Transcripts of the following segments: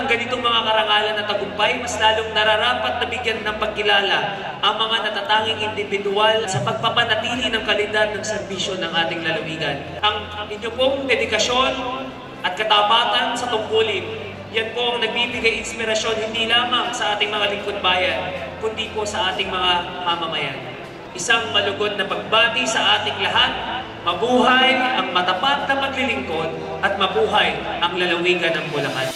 Ganitong mga karangalan at tagumpay, mas lalong nararapat na bigyan ng pagkilala ang mga natatanging individual sa pagpapanatili ng kalidad ng serbisyo ng ating lalawigan. Ang inyo pong dedikasyon at katapatan sa tungkulin, yan po ang nagbibigay inspirasyon hindi lamang sa ating mga lingkod bayan, kundi po sa ating mga mamamayan. Isang malugod na pagbati sa ating lahat. Mabuhay ang matapat na maglilingkod at mabuhay ang lalawigan ng Bulacan.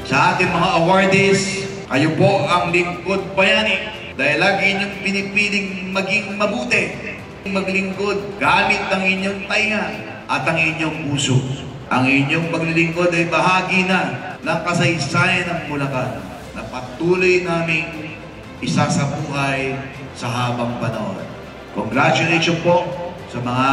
Sa ating mga awardees, kayo po ang lingkod bayani dahil lagi inyong pinipiling maging mabuti, maglingkod gamit ang inyong tainga at ang inyong puso. Ang inyong paglilingkod ay bahagi na ng kasaysayan ng Bulacan na patuloy naming isasabuhay sa habang panahon. Congratulations po sa mga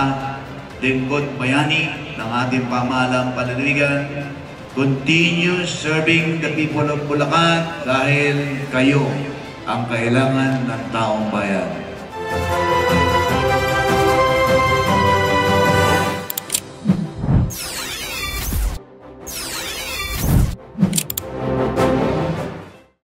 lingkod bayani ng ating pamahalang panlalawigan. Continue serving the people of Bulacan dahil kayo ang kailangan ng taong bayan.